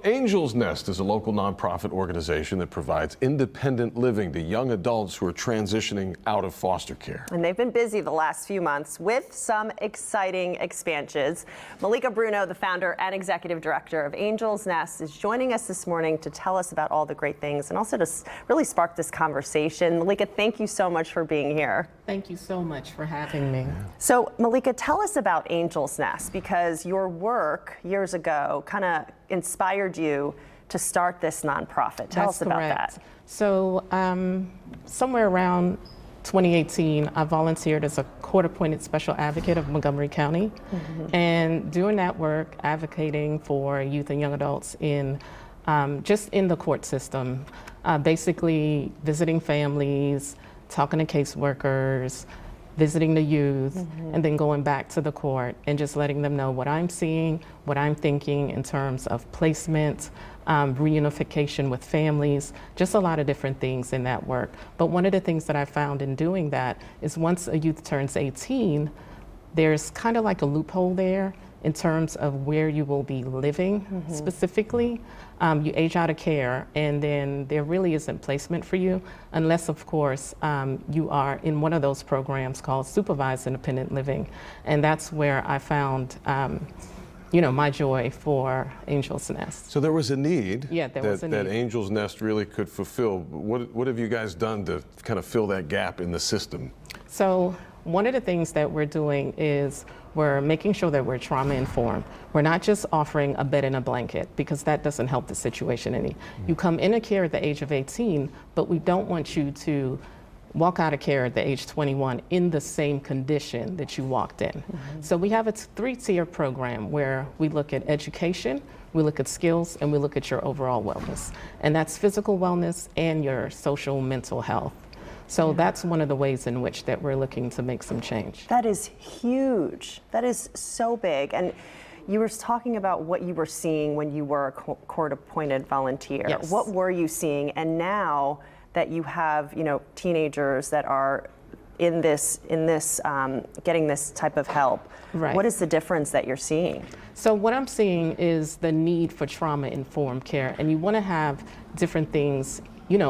Angel's Nest is a local nonprofit organization that provides independent living to young adults who are transitioning out of foster care. And they've been busy the last few months with some exciting expansions. Malika Bruno, the founder and executive director of Angel's Nest, is joining us this morning to tell us about all the great things and also to really spark this conversation. Malika, thank you so much for being here. Thank you so much for having me. So, Malika, tell us about Angel's Nest, because your work years ago kind of inspired you to start this nonprofit. Tell us about that. So somewhere around 2018, I volunteered as a court-appointed special advocate of Montgomery County. And doing that work, advocating for youth and young adults in just in the court system, basically visiting families, talking to caseworkers, visiting the youth, and then going back to the court and just letting them know what I'm seeing, what I'm thinking in terms of placement, reunification with families, just a lot of different things in that work. But one of the things that I found in doing that is once a youth turns 18, there's kind of like a loophole there in terms of where you will be living specifically. You age out of care, and then there really isn't placement for you unless, of course, you are in one of those programs called supervised independent living. And that's where I found my joy for Angel's Nest. So there was a need, that Angel's Nest really could fulfill. What have you guys done to kind of fill that gap in the system? So one of the things that we're doing is we're making sure that we're trauma informed. We're not just offering a bed and a blanket, because that doesn't help the situation any. You come into care at the age of 18, but we don't want you to walk out of care at the age 21 in the same condition that you walked in. So we have a three-tier program where we look at education, we look at skills, and we look at your overall wellness. And that's physical wellness and your social mental health. So that's one of the ways in which that we're looking to make some change. That is huge. That is so big. And you were talking about what you were seeing when you were a court-appointed volunteer. Yes. What were you seeing? And now that you have, teenagers that are in this, getting this type of help, what is the difference that you're seeing? So what I'm seeing is the need for trauma-informed care, and you want to have different things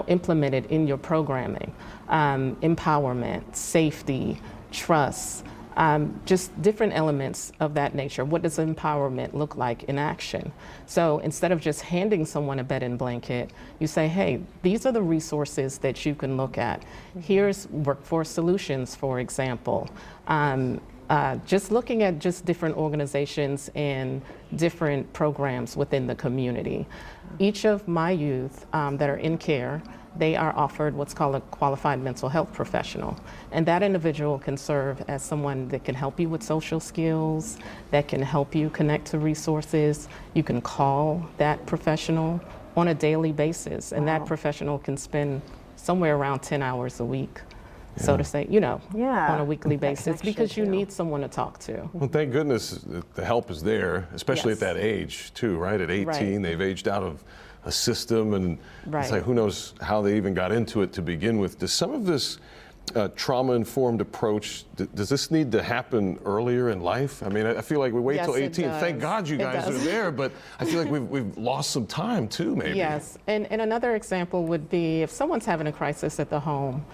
implemented in your programming, empowerment, safety, trust, just different elements of that nature. What does empowerment look like in action? So instead of just handing someone a bed and blanket, you say, hey, these are the resources that you can look at. Here's workforce solutions, for example. Just looking at just different organizations and different programs within the community. Each of my youth that are in care, they are offered what's called a qualified mental health professional. And that individual can serve as someone that can help you with social skills, that can help you connect to resources. You can call that professional on a daily basis, and that professional can spend somewhere around 10 hours a week. So to say, on a weekly basis, because you need someone to talk to. Well, thank goodness that the help is there, especially at that age too, right? At 18, they've aged out of a system, and it's like, who knows how they even got into it to begin with. Does some of this trauma-informed approach, does this need to happen earlier in life? I mean, I feel like we wait till 18. Thank God you guys are there, but I feel like we've lost some time too, maybe. Yes, and another example would be if someone's having a crisis at the home.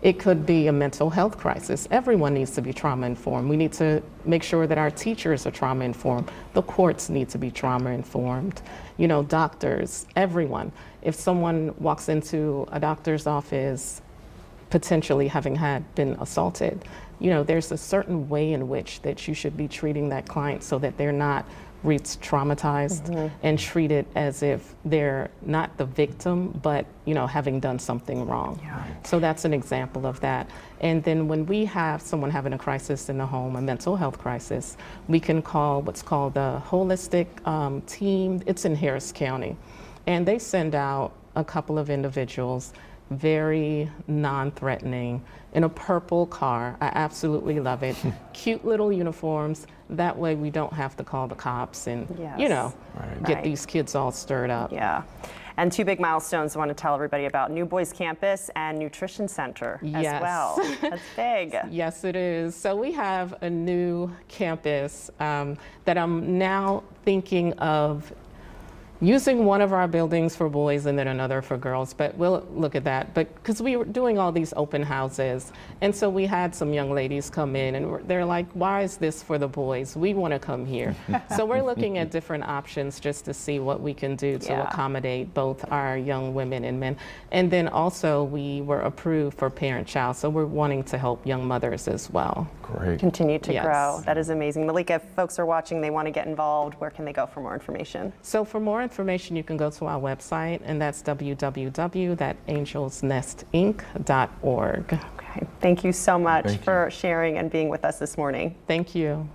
It could be a mental health crisis. Everyone needs to be trauma-informed. We need to make sure that our teachers are trauma-informed. The courts need to be trauma-informed. Doctors, everyone. If someone walks into a doctor's office potentially having been assaulted, there's a certain way in which that you should be treating that client so that they're not traumatized and treated as if they're not the victim, but having done something wrong. So that's an example of that. And then when we have someone having a crisis in the home, a mental health crisis, we can call what's called the holistic team. It's in Harris County, and they send out a couple of individuals, very non-threatening, in a purple car. I absolutely love it. Cute little uniforms. That way we don't have to call the cops and, get these kids all stirred up. Yeah. And two big milestones I want to tell everybody about: New Boys Campus and Nutrition Center as well. That's big. Yes, it is. So we have a new campus that I'm now thinking of using one of our buildings for boys and then another for girls, but we'll look at that. But because we were doing all these open houses, and so we had some young ladies come in and they're like, why is this for the boys? We want to come here. So we're looking at different options just to see what we can do to accommodate both our young women and men. And then also we were approved for parent-child, so we're wanting to help young mothers as well. Great. Continue to grow. That is amazing. Malika, if folks are watching, they want to get involved, where can they go for more information? So for more information, you can go to our website, and that's www.angelsnestinc.org. Okay. Thank you so much for sharing and being with us this morning. Thank you.